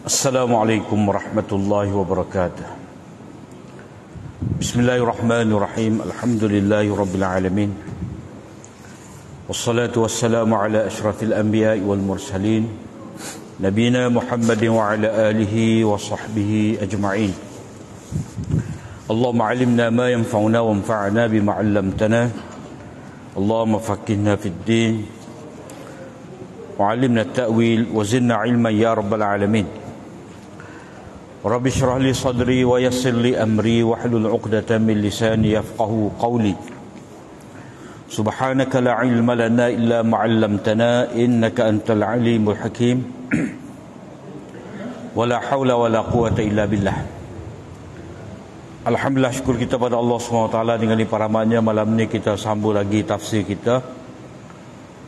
Assalamualaikum warahmatullahi wabarakatuh. Bismillahirrahmanirrahim. Alhamdulillahi rabbil alamin. Wassalatu wassalamu ala asyrafil anbiya'i wal mursalin nabiyina Muhammadin wa ala alihi wa sahbihi ajma'in. Allahumma 'allimna ma yanfa'una wanfa'na bima 'allamtana. Allahumma faqqihna fid din wa 'allimna at-ta'wil wa zidna 'ilman ya rabbal alamin. Rabbi syrah li sadri wa yassir li amri wahlul 'uqdatam min lisani yafqahu qawli. Subhanaka la ilma lana illa ma 'allamtana innaka antal alimul hakim. Wala haula wala quwata illa billah. Alhamdulillah, syukur kita pada Allah SWT dengan limpah rahmatnya. Malam ni kita sambung lagi tafsir kita,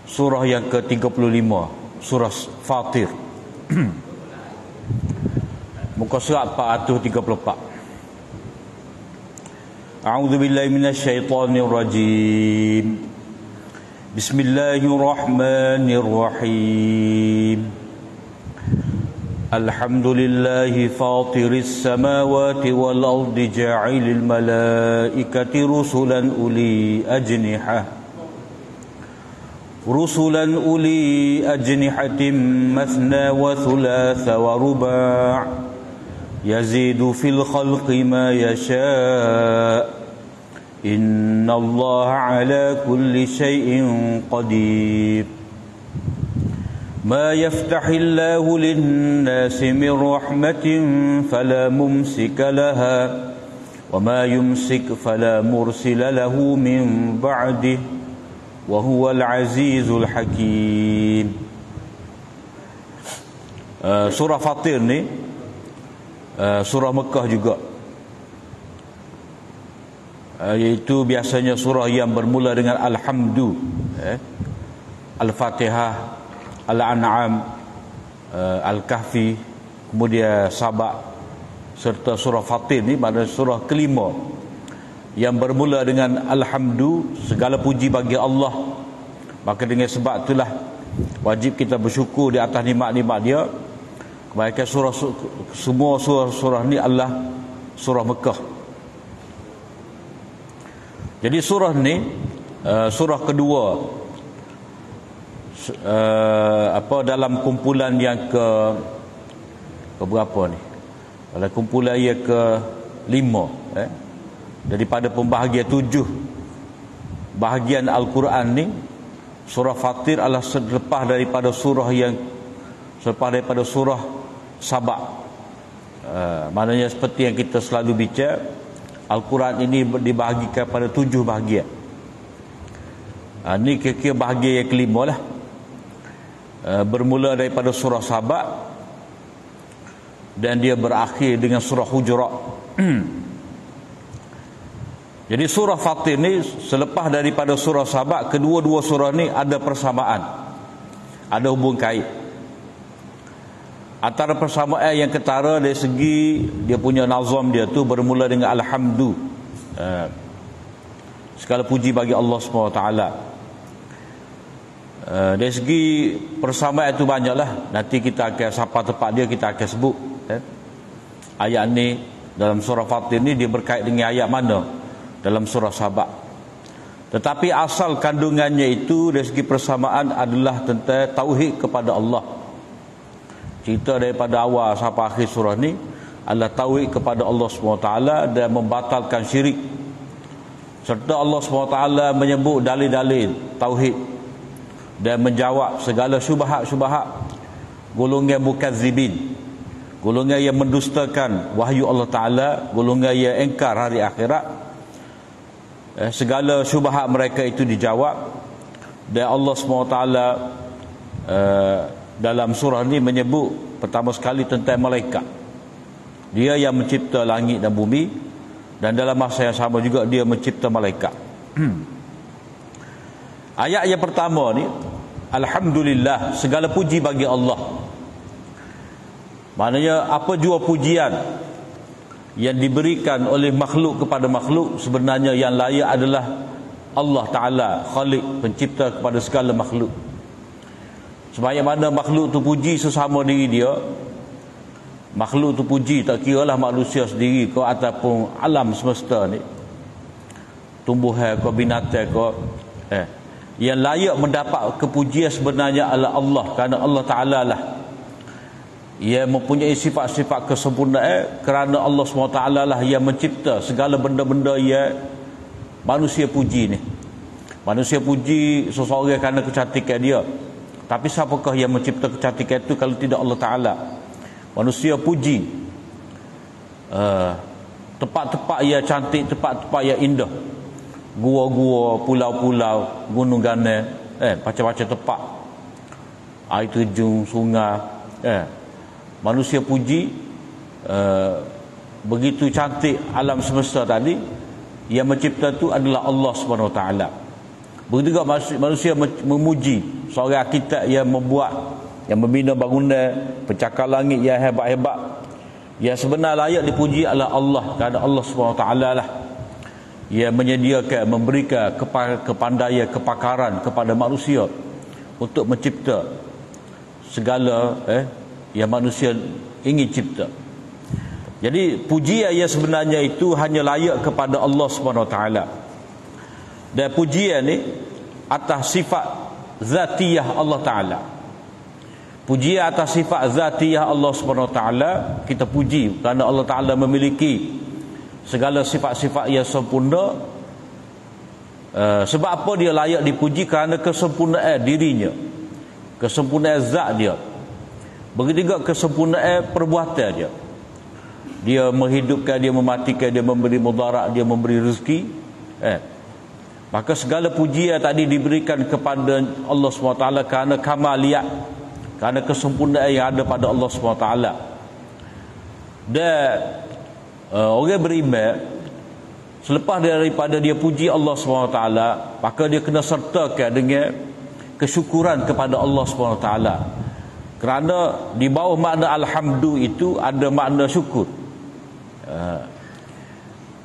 surah yang ke-35, surah Fatir. Muka surat 434. A'udzu billahi minasy syaithanir rajim. Bismillahirrahmanirrahim. Alhamdulillahi fatiris samawati wal ardi ja'ilil malaikati rusulan uli ajnihatin mathna wa thulatha wa ruba'. Yazidu fil khalqi ma yasha'. Innallaha ala kulli syai'in qadir. Ma yaftahillahu lin-nasi min rahmatin fala mumsika laha wa ma yumsik fala mursila lahu min ba'dih wa huwal azizul hakim. Surah Fatir ni surah Mekah juga, iaitu biasanya surah yang bermula dengan Alhamdu, Al-Fatihah, Al-An'am, Al-Kahfi, kemudian Sabah, serta surah Fatir ni pada surah kelima yang bermula dengan Alhamdu, segala puji bagi Allah. Maka dengan sebab itulah wajib kita bersyukur di atas nikmat-nikmat dia. Kebaikan semua surah ni adalah surah Mekah. Jadi surah ni surah kedua dalam kumpulan yang ke berapa ni? Dalam kumpulan yang ke-5 daripada pembahagian 7 bahagian Al-Quran ni. Surah Fatir adalah selepas daripada surah Sabah. Maknanya seperti yang kita selalu bicara, Al-Quran ini dibahagikan pada 7 bahagian. Ini kira-kira bahagian yang kelima lah. Bermula daripada surah Sabah dan dia berakhir dengan surah Hujurat. Jadi surah Fatir ni selepas daripada surah Sabah, kedua-dua surah ni ada persamaan, ada hubung kait. Antara persamaan yang ketara dari segi dia punya nazam dia tu bermula dengan Alhamdu, segala puji bagi Allah SWT. Dari segi persamaan itu banyaklah. Nanti kita akan sampai tempat dia kita akan sebut. Ayat ni dalam surah Fatir ni dia berkait dengan ayat mana dalam surah Sabah. Tetapi asal kandungannya itu dari segi persamaan adalah tentang tauhid kepada Allah. Cerita daripada awal sampai akhir surah ni adalah tauhid kepada Allah SWT dan membatalkan syirik. Serta Allah SWT menyebut dalil-dalil tauhid dan menjawab segala syubhat-syubhat golongan mukazzibin, golongan yang mendustakan wahyu Allah Ta'ala, golongan yang engkar hari akhirat. Segala syubhat mereka itu dijawab. Dan Allah SWT dalam surah ni menyebut pertama sekali tentang malaikat. Dia yang mencipta langit dan bumi, dan dalam masa yang sama juga dia mencipta malaikat. Ayat yang pertama ni, Alhamdulillah, segala puji bagi Allah. Maknanya apa jua pujian yang diberikan oleh makhluk kepada makhluk, sebenarnya yang layak adalah Allah Ta'ala, Khalik, pencipta kepada segala makhluk. Sebagaimana makhluk tu puji sesama diri dia, makhluk tu puji, tak kiralah manusia sendiri ke ataupun alam semesta ni, tumbuhan ke binatang ke, yang layak mendapat kepujian sebenarnya adalah Allah, kerana Allah Ta'ala lah ia mempunyai sifat-sifat kesempurnaan, kerana Allah SWT lah yang mencipta segala benda-benda yang manusia puji ni. Manusia puji seseorang kerana kecantikan dia, tapi siapakah yang mencipta kecantikan itu kalau tidak Allah Ta'ala? Manusia puji tempat-tempat yang cantik, tempat-tempat yang indah, gua-gua, pulau-pulau, gunung ganai, macam-macam tempat, air terjun, sungai, manusia puji begitu cantik alam semesta tadi. Yang mencipta itu adalah Allah Subhanahu Wa Taala. Begitu juga manusia memuji seorang arkitek yang membuat, yang membina bangunan, pencakar langit yang hebat-hebat. Yang sebenar layak dipuji adalah Allah, kerana Allah Subhanahu Wa Taala lah yang menyediakan, memberikan kepandaian, kepakaran kepada manusia untuk mencipta segala yang manusia ingin cipta. Jadi pujian yang sebenarnya itu hanya layak kepada Allah Subhanahu Wa Taala. Dan pujian ni atas sifat zatiyah Allah Taala. Pujian atas sifat zatiyah Allah Subhanahu Wa Taala kita puji, kerana Allah Taala memiliki segala sifat-sifat yang sempurna. Sebab apa dia layak dipuji? Kerana kesempurnaan dirinya, kesempurnaan zat dia. Begitu juga kesempurnaan perbuatan dia. Dia menghidupkan, dia mematikan, dia memberi mudarat, dia memberi rezeki. Maka segala pujian tadi diberikan kepada Allah SWT kerana kamaliyat, kerana kesempurnaan yang ada pada Allah SWT. Dan orang beriman, selepas daripada dia puji Allah SWT, maka dia kena sertakan dengan kesyukuran kepada Allah SWT. Kerana di bawah makna alhamdu itu ada makna syukur.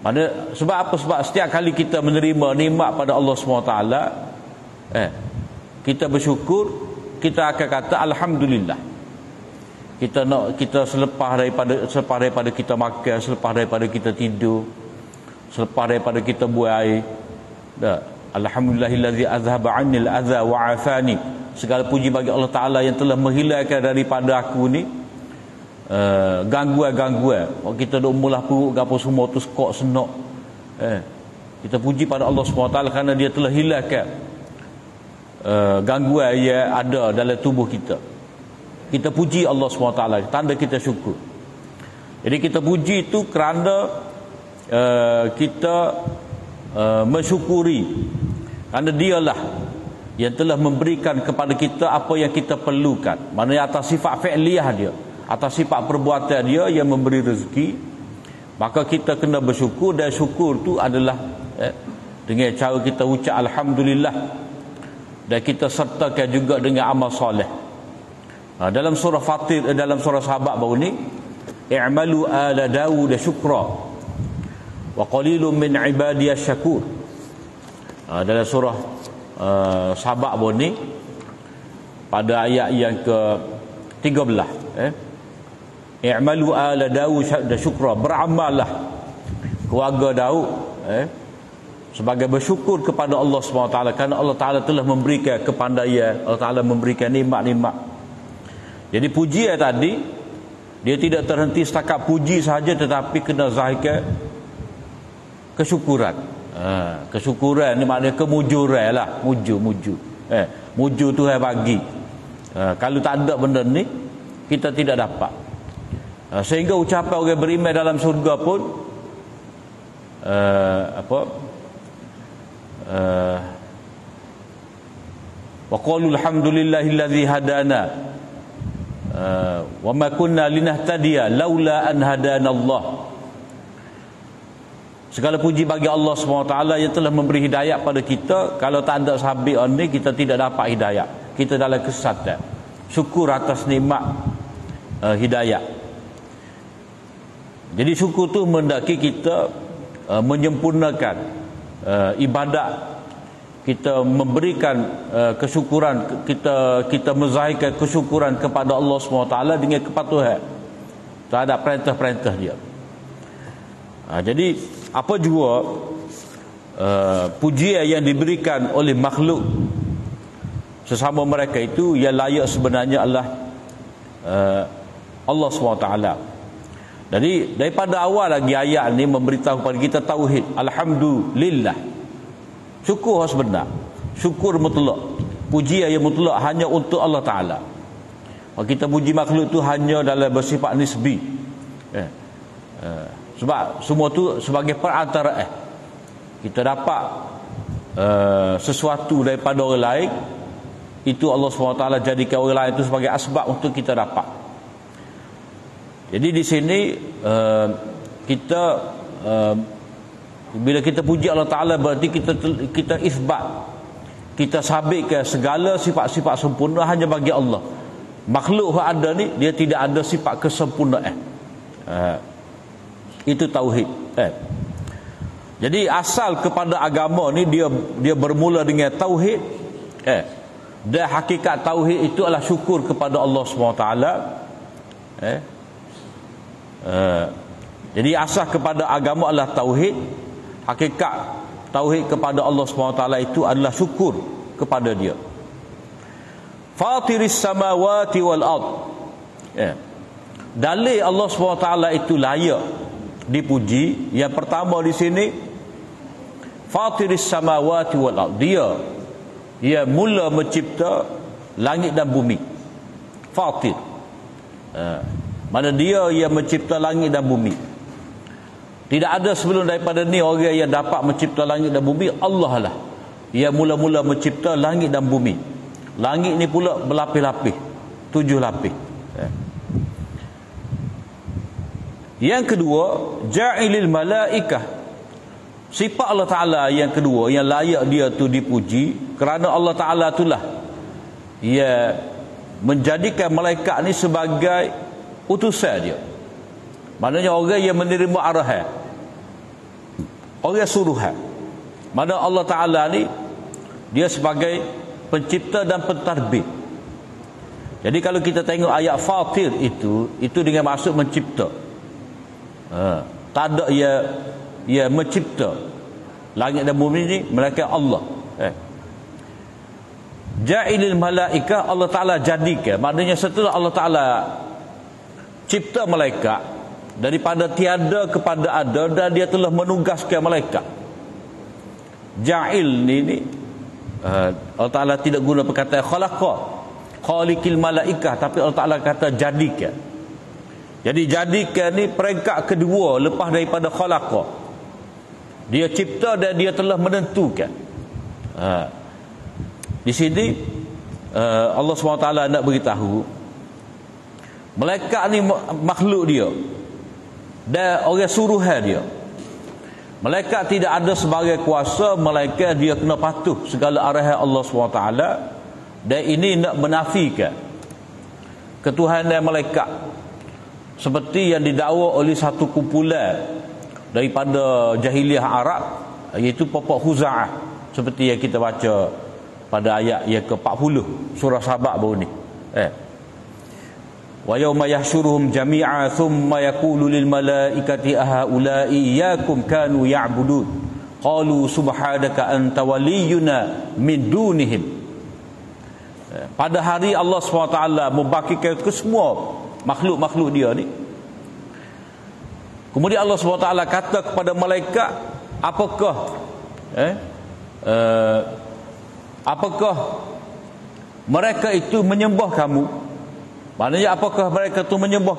Sebab apa? Sebab setiap kali kita menerima nikmat pada Allah SWT, kita bersyukur, kita akan kata alhamdulillah. Kita selepas daripada kita makan, selepas daripada kita tidur, selepas daripada kita buang air, alhamdulillahillazi azhaba 'annil adza wa 'afani. Segala puji bagi Allah Ta'ala yang telah menghilangkan daripada aku ni gangguan-gangguan. Kita duk mulah perut apa semua tu sekok senok. Kita puji pada Allah SWT kerana dia telah hilangkan gangguan yang ada dalam tubuh kita. Kita puji Allah SWT, tanda kita syukur. Jadi kita puji itu kerana kita mensyukuri, kerana dialah yang telah memberikan kepada kita apa yang kita perlukan. Maknanya atas sifat fi'liyah dia, atas sifat perbuatan dia yang memberi rezeki. Maka kita kena bersyukur, dan syukur tu adalah dengan cara kita ucap alhamdulillah, dan kita sertakan juga dengan amal soleh. Dalam surah Fatir, dalam surah Sahabat baru ni, i'malu ala Dawud syukra wa qalilun min ibadiyas syakur. Dalam surah Sahabat baru ni, pada ayat yang ke-13, i'malu ala Dawud syukra, beramallah keluarga Daud sebagai bersyukur kepada Allah SWT, kerana Allah Ta'ala telah memberikan kepandaian, Allah Ta'ala memberikan nikmat-nikmat. Jadi pujian tadi dia tidak terhenti setakat puji sahaja, tetapi kena zahirkan kesyukuran. Kesyukuran ni maknanya kemujuran lah, muju Tuhan bagi. Kalau tak ada benda ni, kita tidak dapat. Sehingga ucapan orang beriman dalam surga pun wa qalu alhamdulillahillazi hadana wa ma kunna linahtadiya laula an hadanallah. Segala puji bagi Allah SWT yang telah memberi hidayah pada kita. Kalau tak ada sahabat ni, kita tidak dapat hidayah, kita dalam kesesatan. Syukur atas nikmat hidayah. Jadi syukur tu mendaki kita menyempurnakan ibadat, kita memberikan kesyukuran, kita menzahirkan kesyukuran kepada Allah SWT dengan kepatuhan. terhadap perintah-perintah dia. Jadi apa juga pujian yang diberikan oleh makhluk sesama mereka itu, yang layak sebenarnya adalah Allah SWT. Jadi daripada awal lagi ayat ni memberitahu kepada kita tauhid. Alhamdulillah, syukur sebenar, syukur mutlak, pujian yang mutlak hanya untuk Allah Ta'ala. Kalau kita puji makhluk tu hanya dalam bersifat nisbi, sebab semua tu sebagai perantaraan. Kita dapat sesuatu daripada orang lain, itu Allah SWT jadikan orang lain itu sebagai asbab untuk kita dapat. Jadi di sini kita bila kita puji Allah Ta'ala, berarti kita isbat, kita sabitkan segala sifat-sifat sempurna hanya bagi Allah. Makhluk yang ada ni, dia tidak ada sifat kesempurnaan. Itu tauhid. Jadi asal kepada agama ni dia bermula dengan tauhid. Dan hakikat tauhid itu adalah syukur kepada Allah SWT. Jadi asal kepada agama adalah tauhid. Hakikat tauhid kepada Allah SWT itu adalah syukur kepada dia. Fatiris samawati wal ard. Dalil Allah SWT itu layak dipuji. Yang pertama di sini, Fatiris samawati wal ard. Dia mula mencipta langit dan bumi. Fatir. Mana dia yang mencipta langit dan bumi. Tidak ada sebelum daripada ni orang yang dapat mencipta langit dan bumi. Allah lah yang mula-mula mencipta langit dan bumi. Langit ni pula berlapis-lapis, 7 lapis. Yang kedua, ja'ilil malaikah. Sifat Allah Ta'ala yang kedua yang layak dia tu dipuji, kerana Allah Ta'ala itulah ia menjadikan malaikat ni sebagai utusan dia. Maknanya orang yang menerima arahan, orang suruhan. Mana Allah Ta'ala ni dia sebagai pencipta dan pentadbir. Jadi kalau kita tengok ayat fatir itu dengan maksud mencipta. Tak ada ia mencipta langit dan bumi ni, melainkan Allah. Ja'ilil malaika, Allah Ta'ala jadikan. Maknanya setelah Allah Ta'ala cipta malaikat daripada tiada kepada ada, dan dia telah menugaskan malaikat. Ja'il ni Allah Ta'ala tidak guna perkataan khalaqa, khaliqil malaikah, tapi Allah Ta'ala kata jadikan. Jadi jadikan ni peringkat kedua lepas daripada khalaqa. Dia cipta dan dia telah menentukan. Di sini Allah SWT nak beritahu malaikat ni makhluk dia dan orang suruhan dia. Malaikat tidak ada sebagai kuasa, malaikat dia kena patuh segala arahan Allah SWT. Dan ini nak menafikan ketuhanan malaikat, seperti yang didakwa oleh satu kumpulan daripada jahiliah Arab, iaitu Popok Khuza'ah, seperti yang kita baca pada ayat yang ke-40 surah Sabah baru ni. Wa yawma yahsyuruhum jami'a thumma yaqulu lil malaikati ahaula'i iyyakum kanu ya'budun qalu subhanaka anta waliyuna min dunihim. Pada hari Allah SWT membangkitkan ke semua makhluk-makhluk dia ni, kemudian Allah SWT kata kepada malaikat, apakah mereka itu menyembah kamu? Maknanya apakah mereka itu menyembah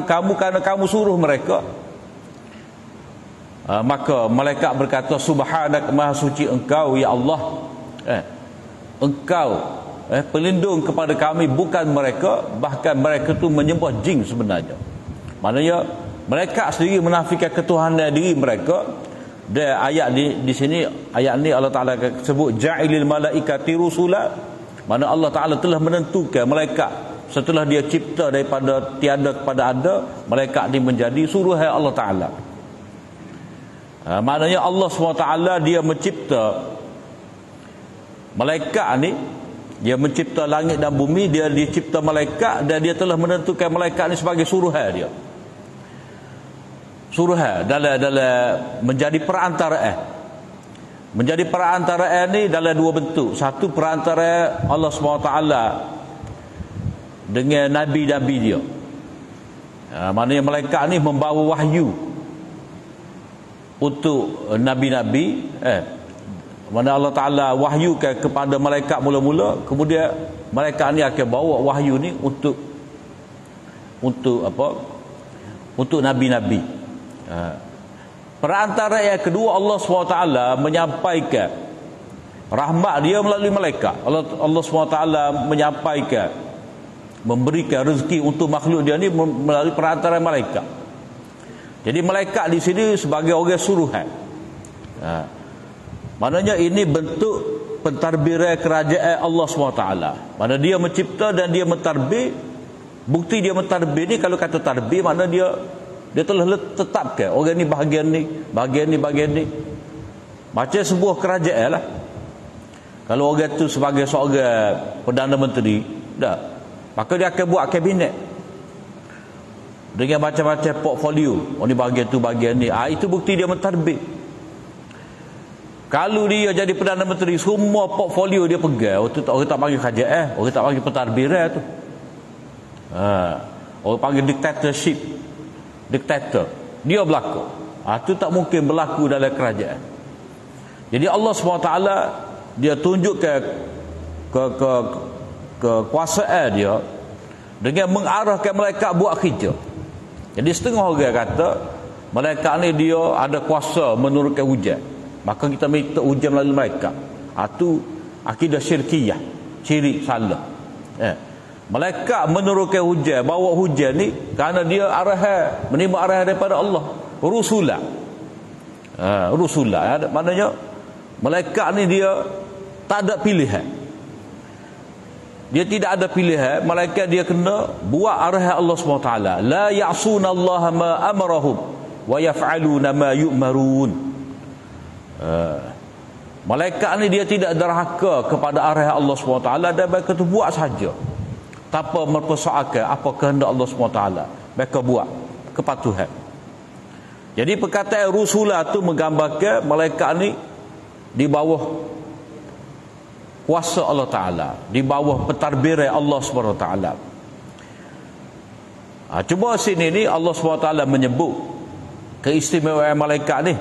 kamu kerana kamu suruh mereka? Maka malaikat berkata, subhanak, maha suci engkau ya Allah. Engkau pelindung kepada kami, bukan mereka. Bahkan mereka itu menyembah jin sebenarnya. Maknanya mereka sendiri menafikan ketuhanan diri mereka. Dan ayat di sini, ayat ni Allah Ta'ala sebut ja'ilil malaikati rusula. Mana Allah Ta'ala telah menentukan malaikat setelah dia cipta daripada tiada kepada ada, malaikat ni menjadi suruhan Allah Ta'ala. Maknanya Allah SWT dia mencipta malaikat ni, dia mencipta langit dan bumi, dia dicipta malaikat, dan dia telah menentukan malaikat ni sebagai suruhan dia. suruhan dalam menjadi perantaraan. Menjadi perantaraan ni dalam dua bentuk. Satu, perantara Allah SWT dengan nabi-nabi dia. Maknanya malaikat ni membawa wahyu untuk nabi-nabi. Mana Allah Ta'ala wahyukan kepada malaikat mula-mula, kemudian malaikat ni akan bawa wahyu ni untuk apa? Untuk nabi-nabi. Perantara yang kedua, Allah SWT menyampaikan rahmat dia melalui malaikat. Allah SWT menyampaikan, memberikan rezeki untuk makhluk dia ni melalui perantara malaikat. Jadi malaikat di sini sebagai orang suruhan. Maknanya ini bentuk pentadbiran kerajaan Allah SWT. Mana dia mencipta dan dia mentadbir. Bukti dia mentadbir ni, kalau kata tadbir, makna dia telah tetapkan orang ni bahagian ni, bahagian ni. Macam sebuah kerajaan lah. Kalau orang tu sebagai seorang Perdana Menteri, dah, maka dia akan buat kabinet dengan macam-macam portfolio. Oh ni bahagian tu, bahagian ni. Itu bukti dia mentadbir. Kalau dia jadi Perdana Menteri, semua portfolio dia pegang, orang tak panggil kerajaan, orang tak panggil pentadbiran tu. Orang panggil dictatorship, diktator. Dia berlaku. Itu tak mungkin berlaku dalam kerajaan. Jadi Allah SWT dia tunjukkan kekuasaan dia dengan mengarahkan malaikat buat kerja. Jadi setengah orang kata malaikat ni dia ada kuasa menurunkan hujan, maka kita minta hujan melalui malaikat. Itu akidah syirkiyah, syirik, salah. Malaikat menurunkan hujan, bawa hujan ni kerana dia arahan, menerima arahan daripada Allah. Rusulah. Rusulah, maknanya malaikat ni dia tak ada pilihan. Dia tidak ada pilihan. Malaikat dia kena buat arahan Allah SWT. La ya'suna Allah ma amarahum wa yaf'aluna ma yu'marun. Malaikat ni dia tidak derhaka kepada arahan Allah SWT dan mereka tu buat saja tanpa mempersoalkan apa kehendak Allah SWT. Mereka buat kepatuhan. Jadi perkataan rusulah tu menggambarkan malaikat ni di bawah kuasa Allah Ta'ala, di bawah pentadbiran Allah SWT. Cuma sini ni Allah SWT menyebut keistimewaan malaikat ni.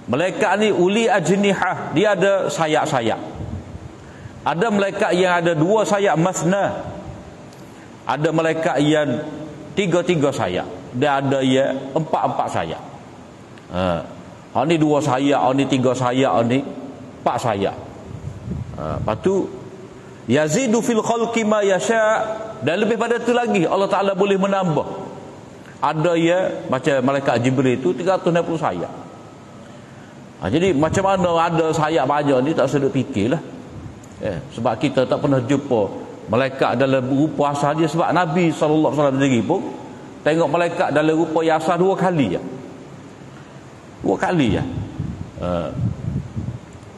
Malaikat ni uli ajnihah, dia ada sayap-sayap. Ada malaikat yang ada 2 sayap masna. Ada malaikat yang 3 sayap. Dan ada yang 4 sayap. Ni 2 sayap, ni 3 sayap, ni 4 sayap. Lepas tu yazidu fil khalqi ma yasha, dan lebih pada itu lagi Allah Ta'ala boleh menambah. Ada yang macam malaikat Jibril itu 360 sayap. Jadi macam mana ada sayap banyak ni tak sedap fikirlah. Sebab kita tak pernah jumpa malaikat dalam rupa asal dia. Sebab Nabi SAW sendiri pun tengok malaikat dalam rupa yang asal 2 kali je. 2 kali je.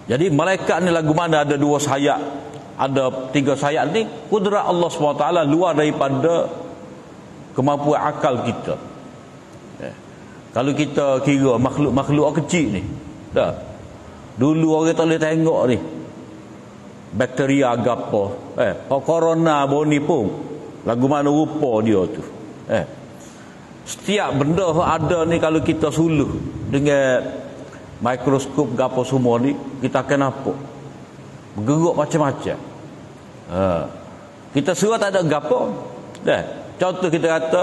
Jadi malaikat ni lagu mana ada 2 sayap, ada 3 sayap ni, kudrat Allah SWT luar daripada kemampuan akal kita. Kalau kita kira makhluk-makhluk kecil ni, dah, dulu orang tak boleh tengok ni bakteria gapo, corona boni pun lagu mana rupa dia tu. Setiap benda ada ni, kalau kita suluh dengan mikroskop gapo semua ni, kita akan nampak bergerak macam-macam. Kita suruh tak ada gapo dah. Contoh kita kata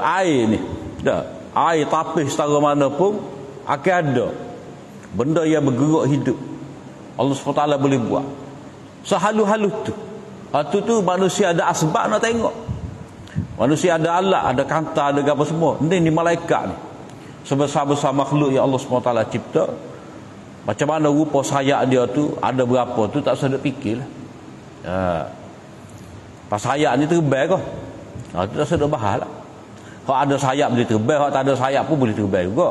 air ni dah, air tapis setara mana pun akan ada benda yang bergerak hidup. Allah SWT boleh buat sehalus-halus tu. Tu manusia ada asbab nak tengok. Manusia ada alat, ada kanta, ada apa semua. Ni malaikat ni sebesar-besar makhluk yang Allah SWT cipta. Macam mana rupa sayap dia tu, ada berapa tu tak sedap fikirlah. Pas sayap ni terbang kau. Tu tak sedap bahas lah. Kalau ada sayap boleh terbang, kalau tak ada sayap pun boleh terbang juga.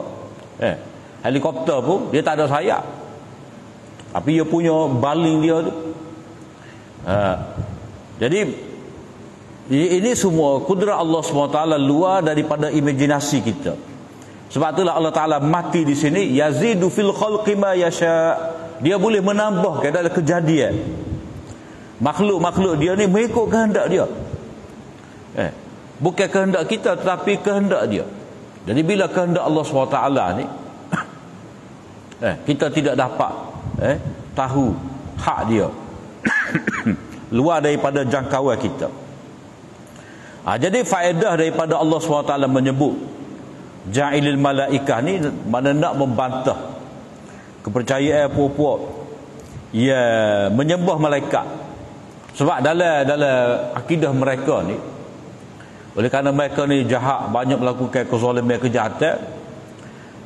Helikopter pun dia tak ada sayap, tapi dia punya baling dia tu. Jadi Ini semua kudrat Allah SWT luar daripada imajinasi kita. Sebab itulah Allah Ta'ala mati di sini, yazidu fil khalqi ma yasha. Dia boleh menambah ke dalam kejadian. Makhluk-makhluk dia ni mengikut kehendak dia. Bukan kehendak kita, tetapi kehendak dia. Jadi bila kehendak Allah SWT ni, kita tidak dapat tahu hak dia. Luar daripada jangkauan kita. Jadi faedah daripada Allah SWT menyebut ja'ilil malaikah ni, mana nak membantah kepercayaan puak-puak ya menyembah malaikat. Sebab dalam akidah mereka ni, oleh kerana mereka ni jahat, banyak melakukan kezaliman, kejahatan,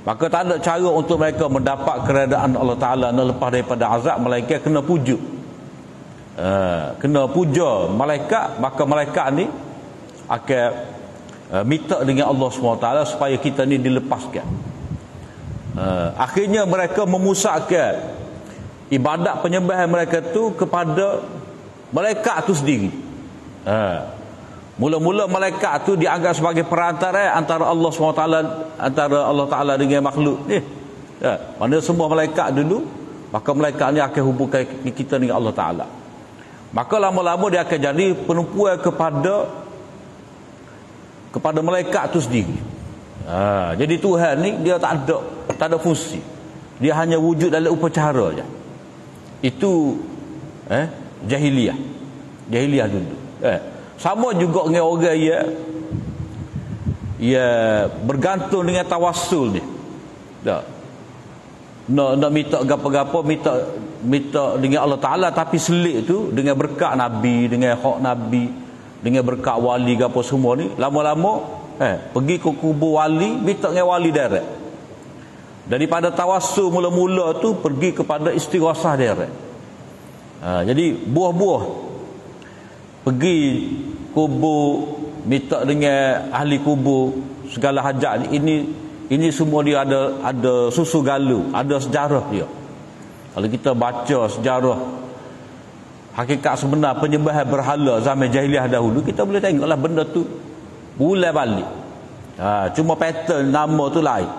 maka tak ada cara untuk mereka mendapat keredaan Allah Ta'ala lepas daripada azab. Malaikat kena puja, kena puja malaikat, maka malaikat ni akan minta dengan Allah SWT supaya kita ni dilepaskan. Akhirnya mereka memusatkan ibadat penyembahan mereka tu kepada malaikat tu sendiri. Mula-mula malaikat tu dianggap sebagai perantara antara Allah SWT, antara Allah Ta'ala dengan makhluk ni. Mana semua malaikat dulu, maka malaikat ni akan hubungkan kita dengan Allah Ta'ala. Maka lama-lama dia akan jadi penumpuan kepada malaikat tu sendiri. Jadi Tuhan ni dia tak ada fungsi. Dia hanya wujud dalam upacara je. Itu jahiliyah dulu. Sama juga dengan orang ya bergantung dengan tawassul ni. Nak minta gapo-gapo, minta dengan Allah Ta'ala, tapi selit tu dengan berkat Nabi, dengan hak Nabi, dengan berkat wali gapo semua ni, lama-lama pergi ke kubur wali, minta dengan wali direct. Daripada tawassul mula-mula tu pergi kepada istighasah direct. Jadi buah-buah pergi kubur, minta dengan ahli kubur segala hajat ini semua dia ada susu galu, ada sejarah dia. Kalau kita baca sejarah hakikat sebenar penyembahan berhala zaman jahiliah dahulu, kita boleh tengoklah benda tu bulan balik. Cuma pattern nama tu lain.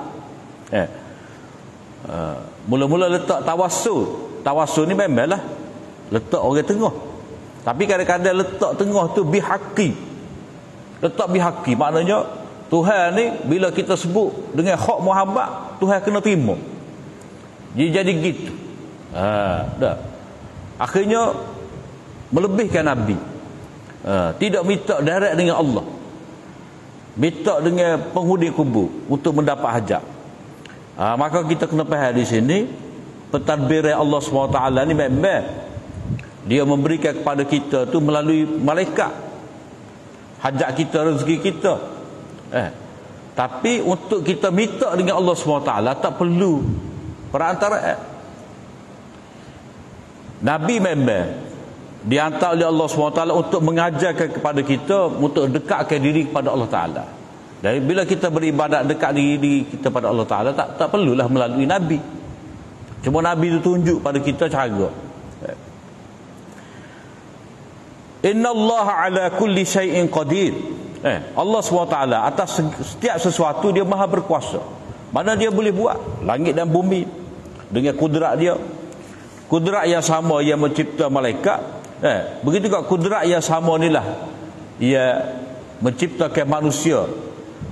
Mula-mula letak tawassul ni memanglah letak orang tengah. Tapi kadang-kadang letak tengah tu bihaqi. Letak bihaqi maknanya Tuhan ni bila kita sebut dengan hak Muhammad, Tuhan kena terima. Jadi gitu. Dah. Akhirnya melebihkan Nabi. Tidak minta direct dengan Allah. Minta dengan penghuni kubur untuk mendapat hajat. Maka kita kena faham di sini pentadbiran Allah SWT ni memang dia memberikan kepada kita tu melalui malaikat hajat kita, rezeki kita. Tapi untuk kita minta dengan Allah SWT tak perlu perantara. Nabi memang dihantar oleh Allah SWT untuk mengajarkan kepada kita untuk dekatkan diri kepada Allah Ta'ala. Dan bila kita beribadat dekat diri kita pada Allah Ta'ala, tak perlulah melalui Nabi. Cuma Nabi itu tunjuk pada kita cara. Inna Allah ala kulli syai'in qadir. Allah SWT atas setiap sesuatu dia maha berkuasa. Mana dia boleh buat langit dan bumi dengan kudrat dia. Kudrat yang sama yang mencipta malaikat. Begitu juga kudrat yang sama inilah ia menciptakan manusia,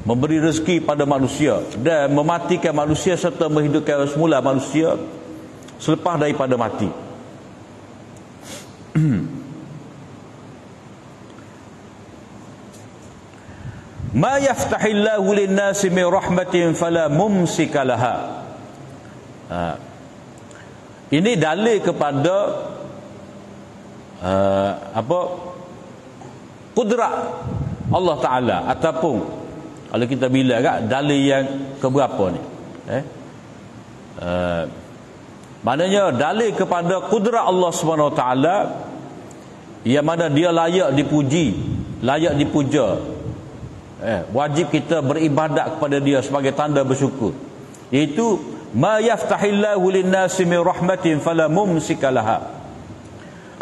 memberi rezeki pada manusia dan mematikan manusia serta menghidupkan semula manusia selepas daripada mati. Ma yaftahillahu lin-nasi min rahmatin fala mumsika laha. Ini dalil kepada kudrat Allah Ta'ala, ataupun kalau kita bilang dalil yang keberapa ni? Maknanya dalil kepada kudrat Allah Subhanahu Wa Ta'ala yang mana dia layak dipuji, layak dipuja. Wajib kita beribadat kepada dia sebagai tanda bersyukur. Iaitu ma yaftahillahu lin-nasi min rahmatin fala mumsika laha.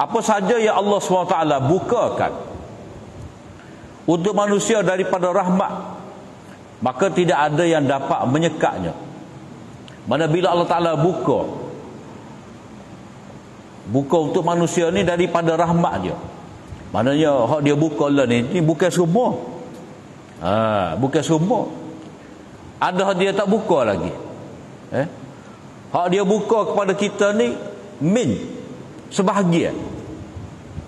Apa saja yang Allah SWT bukakan untuk manusia daripada rahmat, maka tidak ada yang dapat menyekatnya. Mana bila Allah Ta'ala buka untuk manusia ni daripada rahmat dia, maknanya hak dia buka lah ni bukan semua. Bukan semua. Ada hak dia tak buka lagi. Hak dia buka kepada kita ni sebahagian.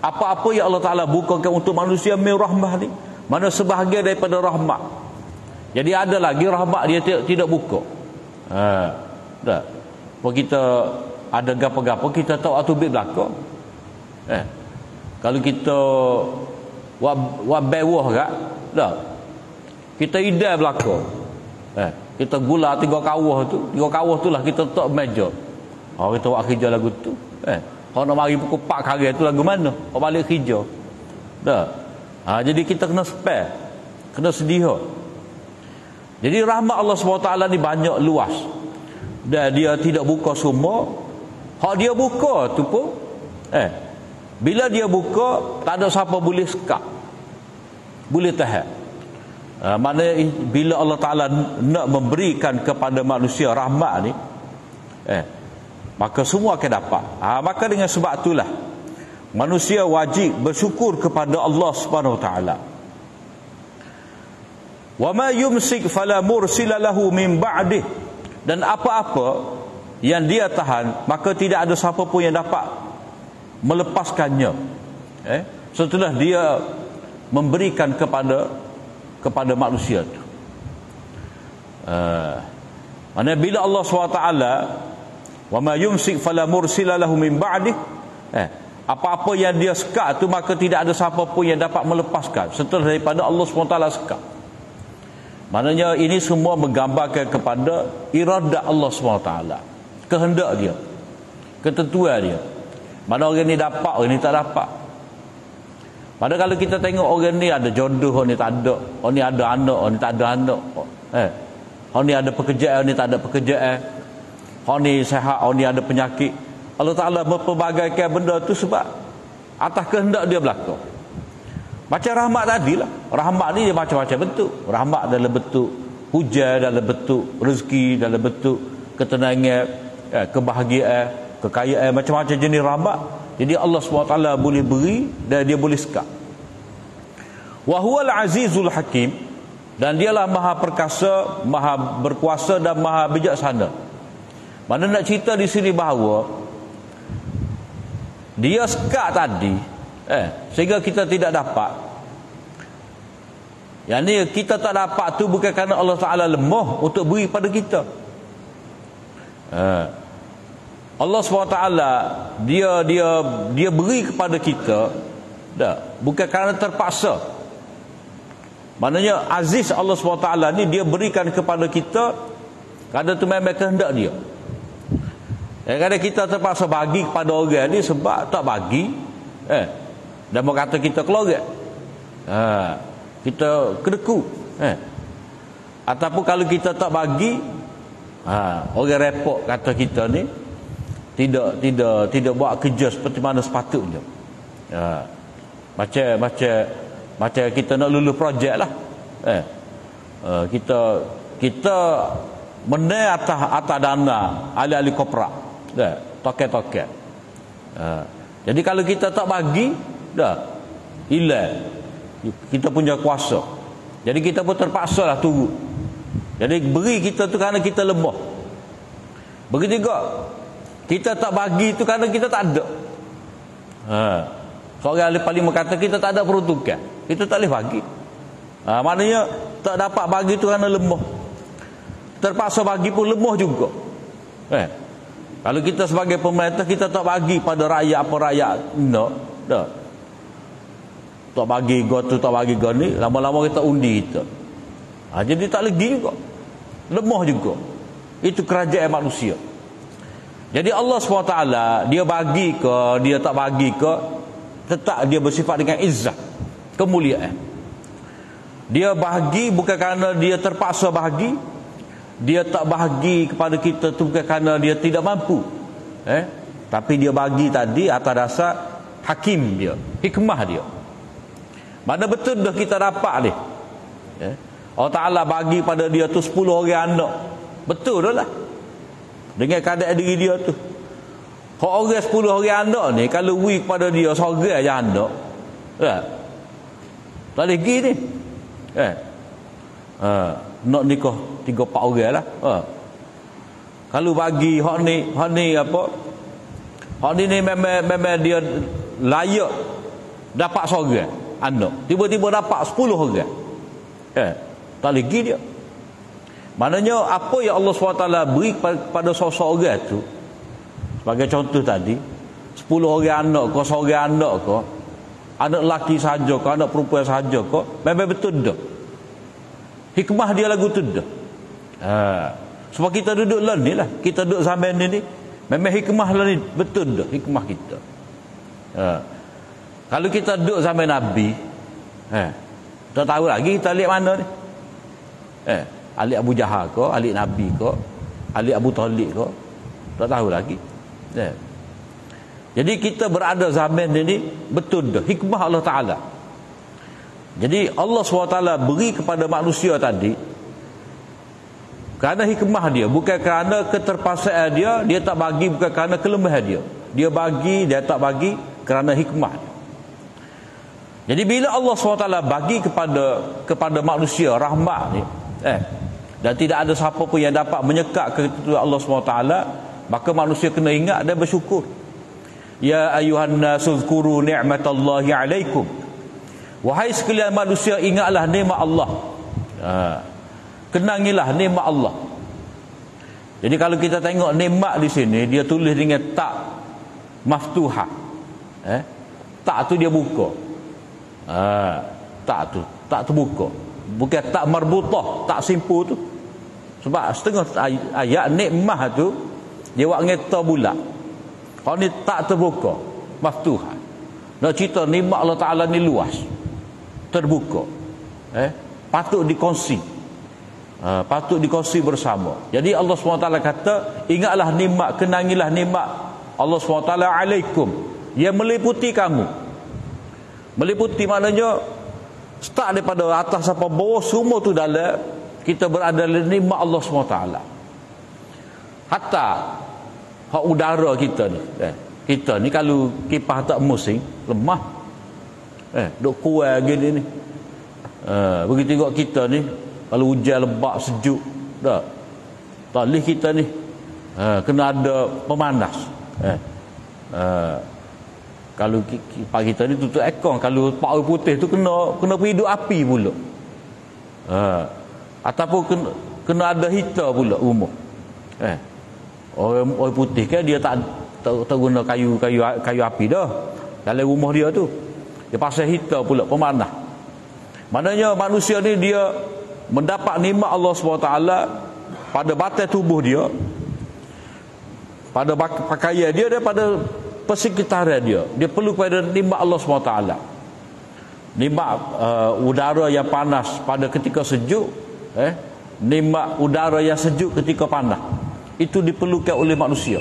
Apa-apa yang Allah Ta'ala bukakan untuk manusia min rahmah ni, mana sebahagian daripada rahmat. Jadi ada lagi rahmat dia tidak buka. Dah. Kalau kita ada gapo-gapo kita tahu atubik belaka. Kalau kita buat bewah gak, dah. Kita idai belaka. Kita gula 3 kawah tu lah kita letak meja. Kita buat kerja lagu tu. Kalau nak mari pukul 4 kali tu lagu mana? Balik kerja. Dah. Jadi kita kena spare. Kena sedia. Jadi rahmat Allah SWT ni banyak luas. Dan dia tidak buka semua. Hak dia buka tu pun bila dia buka tak ada siapa boleh sekat. Boleh tahan. Maknanya bila Allah Ta'ala nak memberikan kepada manusia rahmat ni, maka semua akan dapat. Maka dengan sebab itulah manusia wajib bersyukur kepada Allah Subhanahu Wa Ta'ala. Wa ma yumsik fala mursila lahu min ba'dih. Dan apa-apa yang dia tahan, maka tidak ada siapa pun yang dapat melepaskannya. Setelah dia memberikan kepada manusia tu. Maksudnya bila Allah SWT wa ma yumsik fala mursila lahu min ba'dih, apa-apa yang dia sekat tu maka tidak ada siapa pun yang dapat melepaskan setelah daripada Allah SWT sekat. Maknanya ini semua menggambarkan kepada iradat Allah SWT, kehendak dia, ketentuan dia. Mana orang ni dapat, orang ni tak dapat. Padahal kalau kita tengok orang ni ada jodoh, orang ni tak ada, orang ni ada anak, orang ni tak ada anak, orang ni ada pekerjaan, orang ni tak ada pekerjaan, orang ni sihat, orang ni ada penyakit. Allah Ta'ala memperbagaikan benda tu sebab atas kehendak dia berlaku. Macam rahmat tadi lah. Rahmat ni dia macam-macam bentuk. Rahmat dalam bentuk hujan, dalam bentuk rezeki, dalam bentuk ketenangan, kebahagiaan, kekayaan, macam-macam jenis rahmat. Jadi Allah SWT boleh beri dan dia boleh sekat. Wa huwal azizul hakim, dan dialah maha perkasa, maha berkuasa dan maha bijaksana. Mana nak cerita di sini bahawa dia sekat tadi, sehingga kita tidak dapat. Yang ni kita tak dapat tu bukan kerana Allah Ta'ala lemah untuk beri pada kita. Allah SWT dia beri kepada kita bukan kerana terpaksa. Maknanya aziz Allah SWT ni dia berikan kepada kita kerana tu memang kehendak dia. Kadang kita terpaksa bagi kepada orang ni sebab tak bagi, dan mau kata kita keluar, kita kedeku, ataupun kalau kita tak bagi, orang repot kata kita ni tidak buat kerja seperti mana sepatutnya. Macam kita nak lulus projek lah, kita menai atas dana ahli-ahli korporat, token. Jadi kalau kita tak bagi, hilang kita punya kuasa. Jadi kita pun terpaksa lah tunggu. Jadi beri kita tu kerana kita lemah. Begitu juga kita tak bagi tu kerana kita tak ada. Seorang ahli parlimen kata kita tak ada peruntukan, kita tak boleh bagi. Maknanya tak dapat bagi tu kerana lemah. Terpaksa bagi pun lemah juga. Kalau kita sebagai pemerintah kita tak bagi pada rakyat apa rakyat tak bagi tu tak bagi ni, lama-lama kita undi kita. Jadi tak legi juga, lemah juga. Itu kerajaan manusia. Jadi Allah SWT dia bagi ke dia tak bagi ke, tetap dia bersifat dengan izzah, kemuliaan. Dia bagi bukan kerana dia terpaksa bagi. Dia tak bagi kepada kita tu bukan kerana dia tidak mampu, tapi dia bagi tadi atas dasar hakim dia, hikmah dia. Mana betul dah kita dapat ni. Ya. Allah Ta'ala bagi pada dia tu 10 orang anak. Betul dah lah. Dengan keadaan diri dia tu. Kalau orang 10 orang anak ni, kalau beri kepada dia seorang je anak, tak boleh pergi ni. Nak nikah 3-4 orang lah. Kalau bagi hak ni apa? Hak ni memang dia layak dapat seorang anak. Tiba-tiba dapat 10 orang. Tak boleh pergi dia. Maknanya apa yang Allah SWT beri kepada seorang tu, sebagai contoh tadi, 10 orang anak ke, seorang anak ke, anak lelaki sahaja ke, anak perempuan sahaja ke, memang betul dah. Hikmah dia lagu tu dah. Sebab kita duduk lah ni lah, kita duduk zaman ni memang hikmah lah ni, betul dah hikmah kita. Kalau kita duduk zaman Nabi, tak tahu lagi kita alik mana ni. Alik Abu Jahal ke, alik Nabi ke, alik Abu Talib ke, tak tahu lagi. Jadi kita berada zaman ini betul dah hikmah Allah Ta'ala. Jadi Allah SWT beri kepada manusia tadi kerana hikmah dia, bukan kerana keterpaksaan dia tak bagi, bukan kerana kelemahan dia. Dia bagi, dia tak bagi kerana hikmah dia. Jadi bila Allah SWT bagi kepada manusia rahmat ni, dan tidak ada siapa pun yang dapat menyekat kepada Allah SWT, maka manusia kena ingat dan bersyukur. Ya ayuhan nasu zkuru ni'matallahi alaikum. Wahai sekalian manusia, ingatlah nikmat Allah. Kenangilah nikmat Allah. Jadi kalau kita tengok nikmat di sini, dia tulis dengan tak maftuhah. Tak tu dia buka. Tak terbuka. Bukan tak marbutah, tak simpul tu. Sebab setengah ayat nikmah tu dia buat ngeta bulat. Kalau ni tak terbuka, maftuhah. Nak cerita nikmat Allah Ta'ala ni luas, terbuka. Patut dikongsi. Patut dikongsi bersama. Jadi Allah SWT kata, ingatlah nikmat, kenangilah nikmat Allah SWT alaikum, yang meliputi kamu. Meliputi maknanya start daripada atas sampai bawah, semua tu dalam kita berada dalam nikmat Allah SWT. Hatta hak udara kita ni, kita ni kalau kipas tak musim lemah, duk kuat gini ni. Begitu tengok kita ni, kalau hujan lebat sejuk tak boleh kita ni, kena ada pemanas. Kalau kipas kita ni tutup aircon, kalau pak air putih tu kena hidup api pula. Ataupun kena ada heater pula rumah. Orang putih kan dia tak guna kayu api dah dalam rumah dia tu. Dia pasal heater pula, pemanah. Maknanya manusia ni dia mendapat nikmat Allah SWT pada batas tubuh dia, pada pakaian dia, dan pada persekitaran dia. Dia perlu kepada nikmat Allah SWT. Nikmat udara yang panas pada ketika sejuk, nikmat udara yang sejuk ketika panas. Itu diperlukan oleh manusia.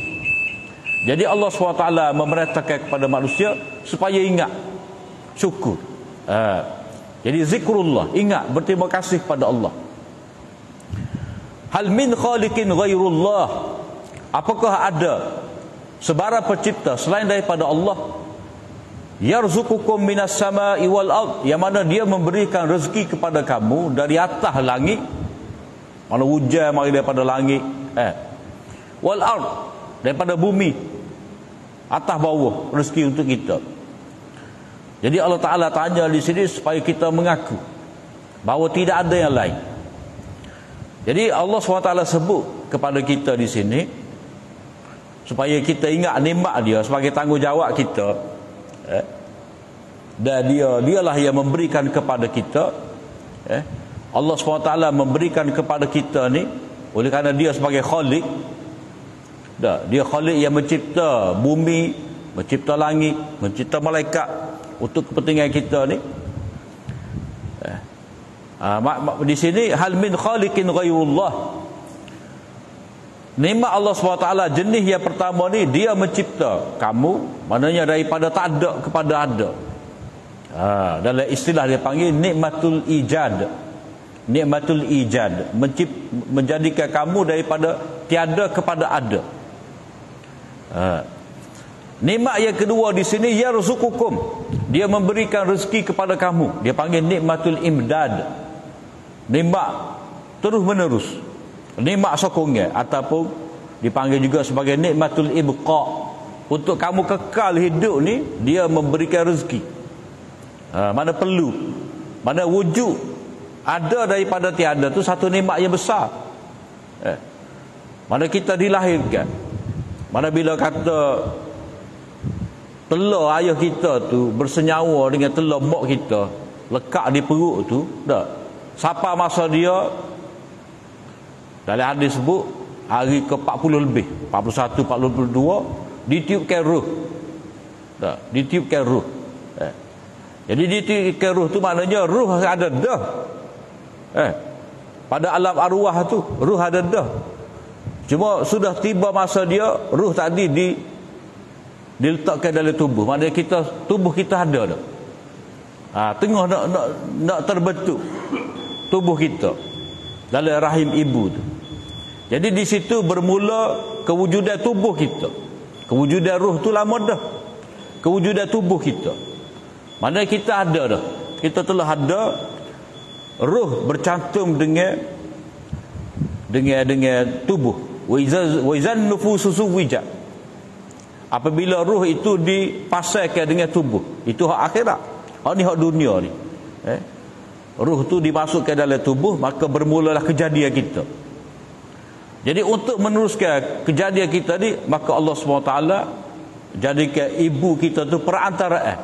Jadi Allah SWT memerintahkan kepada manusia supaya ingat, syukur. Jadi zikrullah, ingat, berterima kasih kepada Allah. Hal min khaliqin ghairullah, apakah ada sebarang pencipta selain daripada Allah? Yarzuqukum minas sama'i wal ard, yang mana dia memberikan rezeki kepada kamu dari atas langit, mana hujan mari daripada langit, wal ard, daripada bumi, atas bawah rezeki untuk kita. Jadi Allah Ta'ala tanya di sini supaya kita mengaku bahawa tidak ada yang lain. Jadi Allah SWT sebut kepada kita di sini supaya kita ingat nikmat dia sebagai tanggungjawab kita, dan dialah yang memberikan kepada kita. Allah SWT memberikan kepada kita ni oleh kerana dia sebagai khalik. Dia khalik yang mencipta bumi, mencipta langit, mencipta malaikat untuk kepentingan kita ni. Di sini hal min khaliqin ghairullah, nikmat Allah SWT jenis yang pertama ni, dia mencipta kamu, maknanya daripada tak ada kepada ada. Dalam istilah dia panggil nikmatul ijad. Nikmatul ijad, menjadikan kamu daripada tiada kepada ada. Nikmat yang kedua di sini yarzuqukum, dia memberikan rezeki kepada kamu. Dia panggil nikmatul imdad, nikmat terus menerus, nikmat sokongan, ataupun dipanggil juga sebagai nikmatul ibqa, untuk kamu kekal hidup ni dia memberikan rezeki. Mana perlu, mana wujud ada daripada tiada tu satu nikmat yang besar. Mana kita dilahirkan, mana bila kata telur ayah kita tu bersenyawa dengan telur mak kita lekat di perut tu, dah siapa masa dia dalam hadis sebut hari ke 40 lebih, 41, 42 ditiupkan roh. Dah ditiupkan roh. Jadi ditiupkan roh tu maknanya roh ada dah. Pada alam arwah tu ruh ada dah. Cuma sudah tiba masa dia ruh tadi diletakkan dalam tubuh. Maknanya tubuh kita ada dah. Tengah nak terbentuk tubuh kita dalam rahim ibu tu. Jadi di situ bermula kewujudan tubuh kita. Kewujudan ruh tu lama dah. Kewujudan tubuh kita. Maknanya kita ada dah. Kita telah ada. Ruh bercantum dengan tubuh. Wa izan nufusu suwijat. Apabila ruh itu dipasangkan dengan tubuh, itu hak akhirat. Hak ni hak dunia ni. Ruh tu dimasukkan dalam tubuh, maka bermulalah kejadian kita. Jadi untuk meneruskan kejadian kita ni, maka Allah SWT jadikan ibu kita tu perantaraan.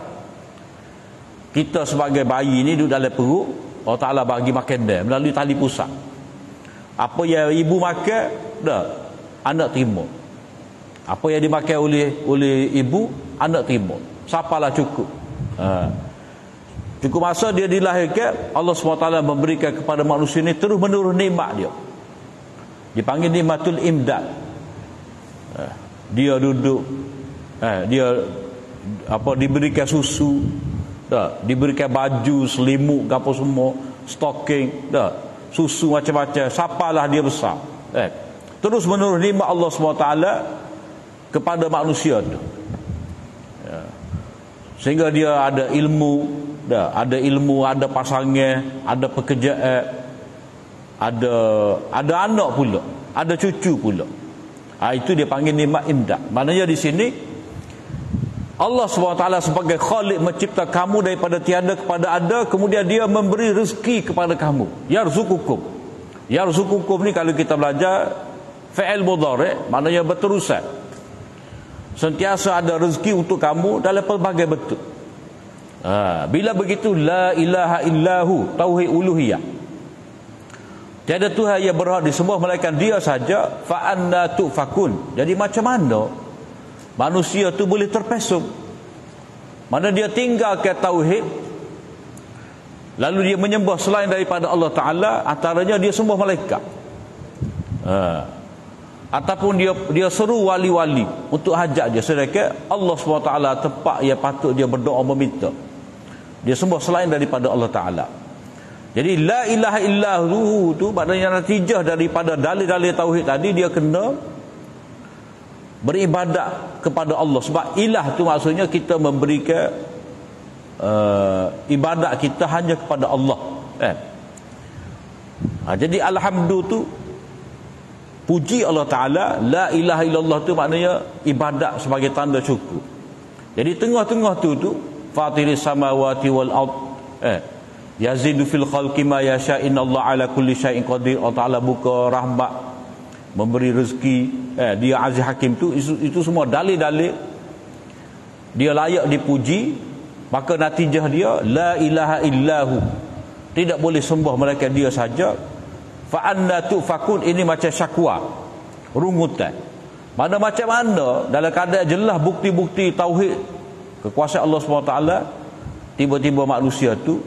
Kita sebagai bayi ni duduk dalam perut, Allah Ta'ala bagi makan dia melalui tali pusat. Apa yang ibu makan, dah anak terima. Apa yang dimakan oleh ibu, anak terima. Siapalah cukup. Cukup masa dia dilahirkan, Allah SWT memberikan kepada manusia ni terus menerus nikmat dia. Dipanggil nikmatul imdad. Dia duduk, dia diberikan susu, dah diberikan baju, selimut, apa semua, stocking, dah susu macam-macam. Siapalah dia besar. Terus menerus nikmat Allah SWT kepada manusia tu. Sehingga dia ada ilmu, dah ada ilmu, ada pasangan, ada pekerjaan, ada anak pula, ada cucu pula. Itu dia panggil nikmat imdad. Maknanya di sini Allah SWT sebagai Khalik mencipta kamu daripada tiada kepada ada, kemudian dia memberi rezeki kepada kamu. Yarzuqukum. Yarzuqukum ni kalau kita belajar fi'il mudhari', maknanya berterusan. Sentiasa ada rezeki untuk kamu dalam pelbagai bentuk. Bila begitu, la ilaha illahu, tauhid uluhiyah. Tiada Tuhan yang berhak disembah melainkan dia saja. Fa anna tufakun. Jadi macam mana manusia tu boleh terpesong? Mana dia tinggalkan tauhid, lalu dia menyembah selain daripada Allah Ta'ala, antaranya dia sembah malaikat, ataupun dia seru wali-wali untuk hajat dia, sedangkan Allah SWT tempat yang patut dia berdoa meminta, dia sembah selain daripada Allah Ta'ala. Jadi la ilaha illahu tu maknanya natijah daripada dalil-dalil tauhid tadi, dia kena beribadat kepada Allah. Sebab ilah tu maksudnya kita memberikan ibadat kita hanya kepada Allah. Jadi alhamdulillah tu puji Allah Ta'ala. La ilaha illallah tu maknanya ibadat sebagai tanda syukur. Jadi tengah-tengah tu fatiris samawati wal ard, yazidu fil khalqi ma yasha, innallaha ala kulli syai'in qadir. Allah Ta'ala buka rahmat, memberi rezeki, dia aziz hakim tu, itu semua dalil-dalil dia layak dipuji. Maka natijah dia la ilaha illahu, tidak boleh sembah melainkan dia saja. Fa anna tufakun, ini macam syakwa, rungutan. Mana macam mana dalam keadaan jelas bukti-bukti tauhid kekuasaan Allah SWT, tiba-tiba manusia tu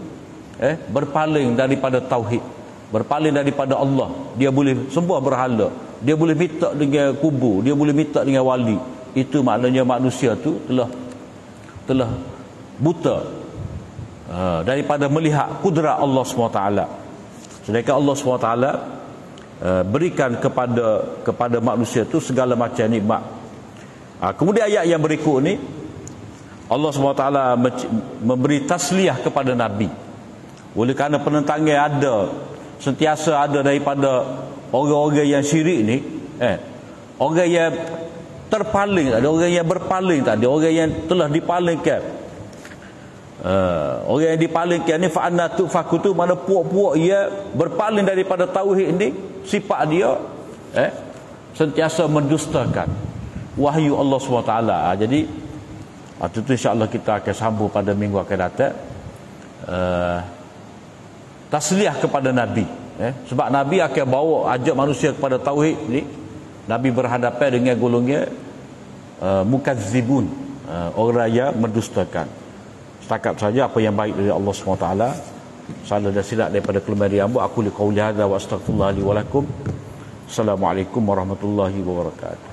berpaling daripada tauhid, berpaling daripada Allah. Dia boleh sembah berhala, dia boleh minta dengan kubur, dia boleh minta dengan wali. Itu maknanya manusia tu telah buta daripada melihat kudrat Allah SWT. Sedangkan Allah SWT berikan kepada manusia tu segala macam nikmat. Kemudian ayat yang berikut ni Allah SWT memberi tasliyah kepada Nabi. Oleh kerana penentangan sentiasa ada daripada orang-orang yang syirik ni, orang yang terpaling tadi, orang yang berpaling tadi, orang yang telah dipalingkan. Orang yang dipalingkan ni fa'anna tufakutu, mana puak-puak ia berpaling daripada tauhid ni, sifat dia sentiasa mendustakan wahyu Allah SWT. Jadi itu insya-Allah kita akan sambung pada minggu akan datang. Tasliyah kepada Nabi, sebab Nabi akan bawa ajak manusia kepada tauhid ni. Nabi berhadapan dengan golongan mukazzibun, orang yang mendustakan. Setakat saja apa yang baik dari Allah SWT. Salah dan silap daripada kelemahan hamba, aku liqauli hadza wa astaghfirullah li wa lakum. Assalamualaikum warahmatullahi wabarakatuh.